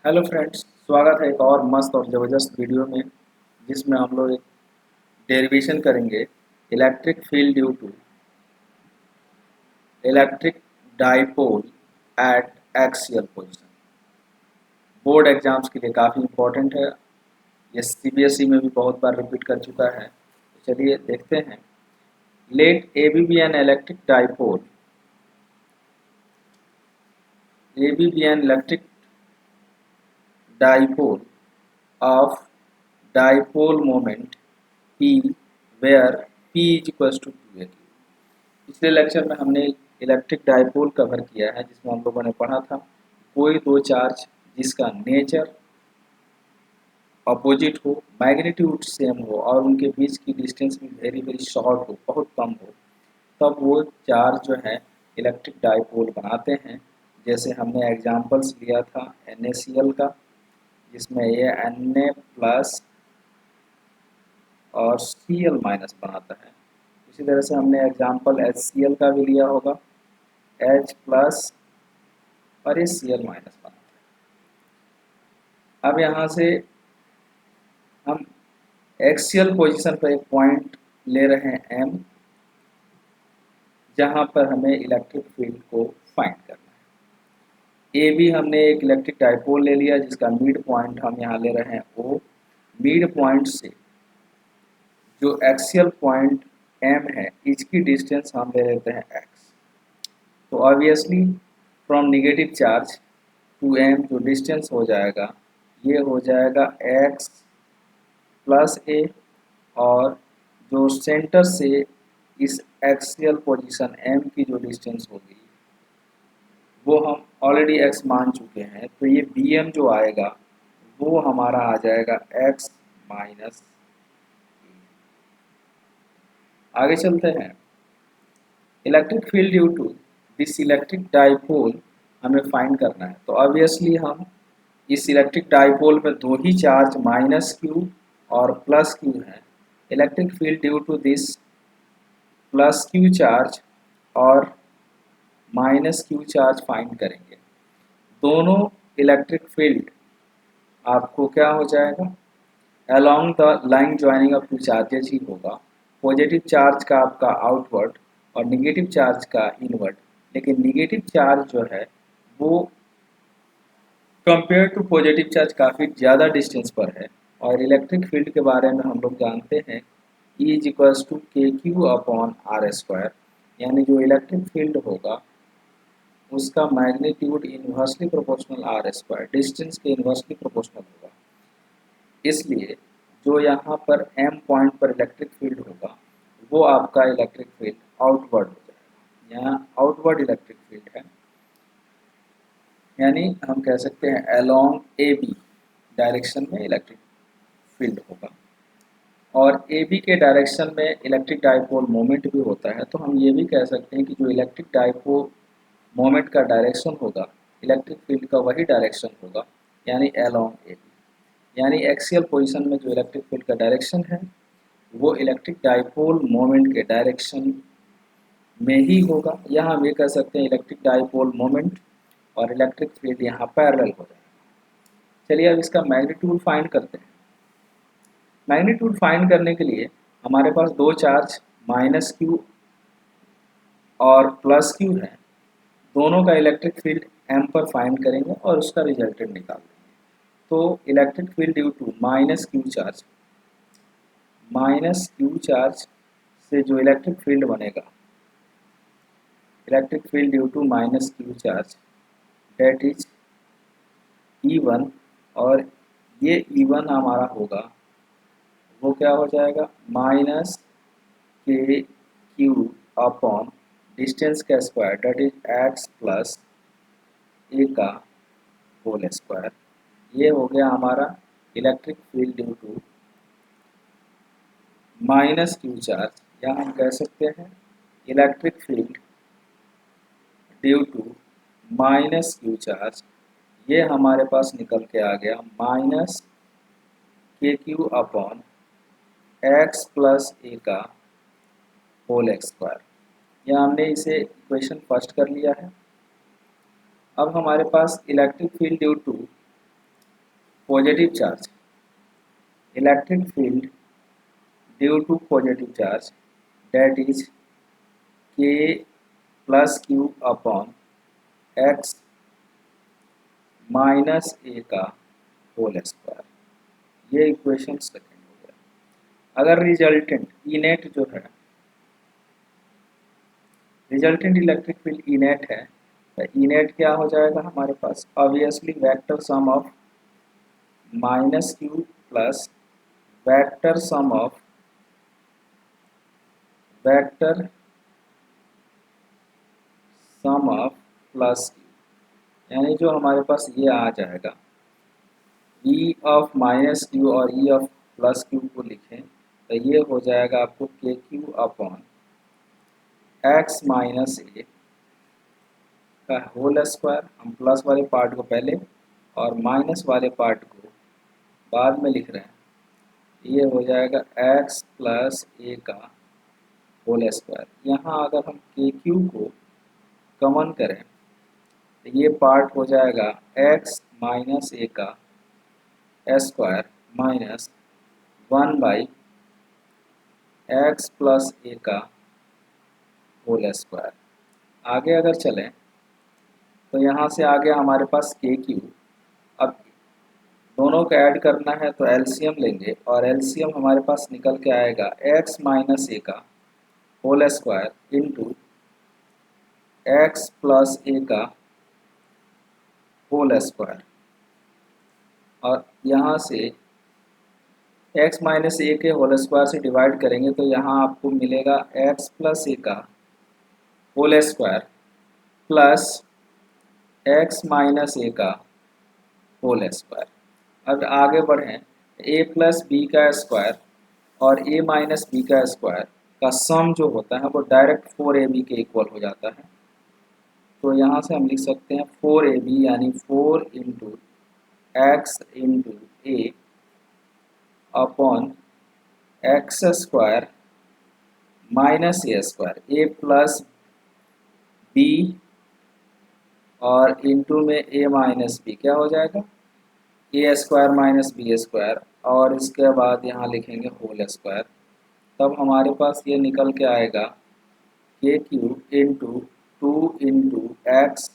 Hello friends, स्वागत है एक और मस्त और ज़बरदस्त वीडियो में जिसमें हम लोग एक डेरिवेशन करेंगे electric field due to electric dipole at axial position. Board exams के लिए काफ़ी इम्पोर्टेंट है। ये सीबीएसई में भी बहुत बार रिपीट कर चुका है। तो चलिए देखते हैं। Let A B an electric dipole an electric dipole of dipole moment P where P is equals to 2a। पिछले लेक्चर में हमने इलेक्ट्रिक डाइपोल कवर किया है जिसमें हम लोगों ने पढ़ा था कोई दो चार्ज जिसका नेचर अपोजिट हो, मैग्नीट्यूड सेम हो और उनके बीच की डिस्टेंस भी वेरी वेरी शॉर्ट हो, बहुत कम हो, तब वो चार्ज जो है इलेक्ट्रिक डाइपोल बनाते हैं। जैसे हमने एग्जांपल्स लिया था NaCl का, जिसमें ये Na प्लस और Cl माइनस बनाता है। इसी तरह से हमने एग्जांपल HCl का भी लिया होगा, H प्लस और ये Cl माइनस बनाता है। अब यहाँ से हम एक्सियल पोजीशन पर एक पॉइंट ले रहे हैं M, जहाँ पर हमें इलेक्ट्रिक फील्ड को फाइंड करना है। ए भी हमने एक इलेक्ट्रिक डाइपोल ले लिया जिसका मिड पॉइंट हम यहाँ ले रहे हैं O। मिड पॉइंट से जो एक्सियल पॉइंट M है इसकी डिस्टेंस हम ले लेते हैं x। तो obviously from negative charge to M जो डिस्टेंस हो जाएगा ये हो जाएगा x प्लस a, और जो सेंटर से इस एक्सियल पोजीशन M की जो डिस्टेंस होगी वो हम ऑलरेडी x मान चुके हैं, तो ये bm जो आएगा वो हमारा आ जाएगा x माइनस। आगे चलते हैं। Electric field due to this electric dipole हमें फाइंड करना है। तो ऑब्वियसली हम इस इलेक्ट्रिक डाइपोल में दो ही चार्ज माइनस क्यू और प्लस क्यू है। Electric field due to this plus q charge और माइनस क्यू चार्ज फाइंड करेंगे। दोनों इलेक्ट्रिक फील्ड आपको क्या हो जाएगा, along the line joining of two charges ही होगा। पॉजिटिव चार्ज का आपका आउटवर्ड और निगेटिव चार्ज का इनवर्ड, लेकिन निगेटिव चार्ज जो है वो कंपेयर टू पॉजिटिव चार्ज काफ़ी ज़्यादा डिस्टेंस पर है। और इलेक्ट्रिक फील्ड के बारे में हम लोग जानते हैं E is equals to k q upon r square, यानी जो इलेक्ट्रिक फील्ड होगा उसका magnitude inversely proportional r square, distance के इन्वर्सली प्रोपोर्शनल होगा। इसलिए जो यहाँ पर M पॉइंट पर इलेक्ट्रिक फील्ड होगा वो आपका इलेक्ट्रिक फील्ड आउटवर्ड हो जाएगा। यहाँ आउटवर्ड इलेक्ट्रिक फील्ड है, यानी हम कह सकते हैं अलोंग ए बी डायरेक्शन में इलेक्ट्रिक फील्ड होगा। और ए बी के डायरेक्शन में इलेक्ट्रिक डाइपोल मोमेंट भी होता है, तो हम ये भी कह सकते हैं कि जो इलेक्ट्रिक डाइपोल मोमेंट का डायरेक्शन होगा इलेक्ट्रिक फील्ड का वही डायरेक्शन होगा, यानी अलोंग ए बी। यानी एक्सियल पोजीशन में जो इलेक्ट्रिक फील्ड का डायरेक्शन है वो इलेक्ट्रिक डाइपोल मोमेंट के डायरेक्शन में ही होगा। यहाँ हम ये कह सकते हैं इलेक्ट्रिक डाइपोल मोमेंट और इलेक्ट्रिक फील्ड यहाँ पैरेलल हो जाएगा। चलिए अब इसका मैग्नीट्यूड फाइंड करते हैं। मैग्नीट्यूड फाइंड करने के लिए हमारे पास दो चार्ज माइनस क्यू और प्लस क्यू है, दोनों का इलेक्ट्रिक फील्ड M पर फाइंड करेंगे और उसका रिजल्टेंट निकाल देंगे। तो electric field due to minus q charge से जो इलेक्ट्रिक फील्ड बनेगा, electric field due to minus q charge that is E1, और ये E1 हमारा होगा वो क्या हो जाएगा minus k q upon distance का square that is x plus a का होल स्क्वायर। ये हो गया हमारा electric field due to minus q charge, या हम कह सकते हैं electric field due to minus q charge. ये हमारे पास निकल के आ गया minus k q upon x plus a का होल स्क्वायर। या हमने इसे इक्वेशन फर्स्ट कर लिया है। अब हमारे पास electric field due to positive charge, electric field due to positive charge that is k plus q upon x minus a का होल स्क्वायर। ये इक्वेशन सेकेंड हो गया। अगर रिजल्टेंट इनेट जो है, रिजल्टेंट इलेक्ट्रिक फील्ड इनेट है, तो इनेट क्या हो जाएगा हमारे पास, obviously vector sum of minus q plus vector sum of vector sum of plus q, यानी जो हमारे पास ये आ जाएगा ई ऑफ माइनस क्यू और ई ऑफ प्लस क्यू को लिखें तो ये हो जाएगा आपको के q upon x minus a का होल स्क्वायर। हम प्लस वाले पार्ट को पहले और माइनस वाले पार्ट को बाद में लिख रहे हैं। ये हो जाएगा एक्स प्लस ए का होल स्क्वायर। यहाँ अगर हम के क्यू को कॉमन करें तो ये पार्ट हो जाएगा एक्स माइनस ए का square minus 1/x plus a का होल स्क्वायर। आगे अगर चलें तो यहाँ से आगे हमारे पास के क्यू, अब दोनों को ऐड करना है तो एलसीएम लेंगे और एलसीएम हमारे पास निकल के आएगा x माइनस ए का whole square into x plus a का होल स्क्वायर, और यहाँ से x माइनस ए के होल स्क्वायर से डिवाइड करेंगे तो यहाँ आपको मिलेगा x प्लस ए का whole square plus x minus a का होल स्क्वायर। अब आगे बढ़ें, a प्लस बी का स्क्वायर और a माइनस बी का स्क्वायर का सम जो होता है वो डायरेक्ट 4ab के इक्वल हो जाता है। तो यहाँ से हम लिख सकते हैं 4ab यानी 4 into x into A upon x square minus a square, A plus B और इंटू में ए माइनस बी क्या हो जाएगा, ए स्क्वायर माइनस बी स्क्वायर, और इसके बाद यहाँ लिखेंगे होल स्क्वायर। तब हमारे पास ये निकल के आएगा के q into 2 into x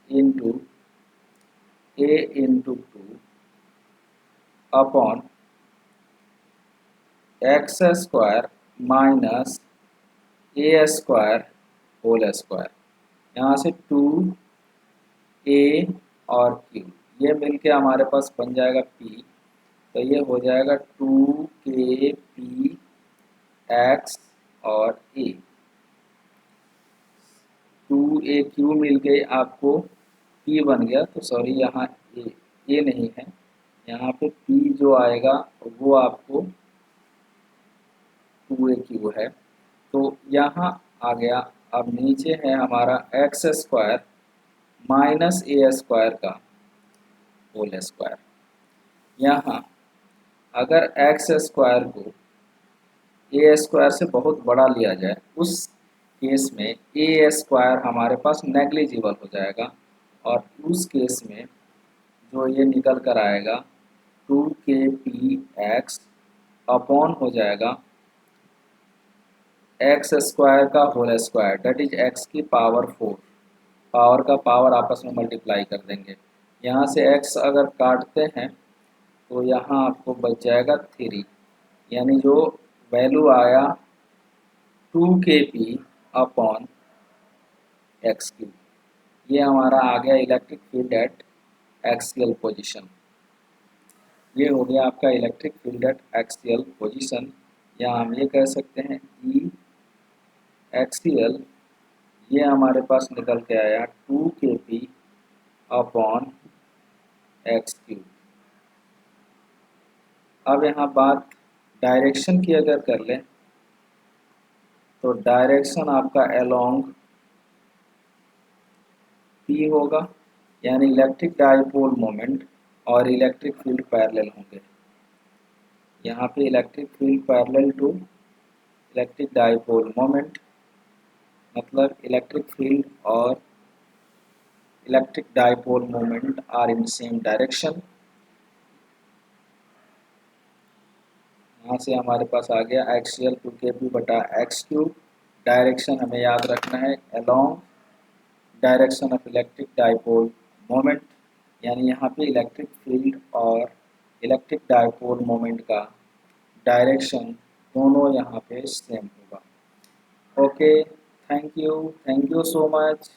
into a into 2 upon x square minus a square whole square. यहाँ से 2a और q ये मिलके हमारे पास बन जाएगा p, तो ये हो जाएगा 2kp x और a। 2aq मिल के आपको p बन गया, तो सॉरी यहाँ a नहीं है, यहाँ पे p जो आएगा वो आपको 2aq है। तो यहाँ आ गया। अब नीचे है हमारा x square minus a square का होल स्क्वायर। यहाँ अगर एक्स स्क्वायर को ए स्क्वायर से बहुत बड़ा लिया जाए उस केस में ए स्क्वायर हमारे पास नेग्लिजिबल हो जाएगा, और उस केस में जो ये निकल कर आएगा 2kpx अपॉन हो जाएगा एक्स स्क्वायर का whole square, that is x की पावर 4। पावर का पावर आपस में मल्टीप्लाई कर देंगे। यहाँ से x अगर काटते हैं तो यहाँ आपको बच जाएगा 3, यानी जो वैल्यू आया 2kp अपॉन एक्स क्यूब। ये हमारा आ गया electric field at axial position. ये हो गया आपका electric field at axial position, या हम ये कह सकते हैं ई एक्सियल, ये हमारे पास निकल के आया 2kp अपॉन एक्स क्यूब। अब यहाँ बात डायरेक्शन की अगर कर लें तो डायरेक्शन आपका अलोंग p होगा, यानी इलेक्ट्रिक डाइपोल मोमेंट और इलेक्ट्रिक फील्ड पैरेलल होंगे। यहाँ पे electric field parallel to electric dipole moment, मतलब इलेक्ट्रिक फील्ड और electric dipole moment are in same direction. यहाँ से हमारे पास आ गया एक्सियल 2kp बटा एक्स क्यूब। डायरेक्शन हमें याद रखना है along direction of electric dipole moment, यानी यहाँ पे इलेक्ट्रिक फील्ड और इलेक्ट्रिक डाइपोल मोमेंट का डायरेक्शन दोनों यहाँ पे सेम होगा। Okay, thank you so much.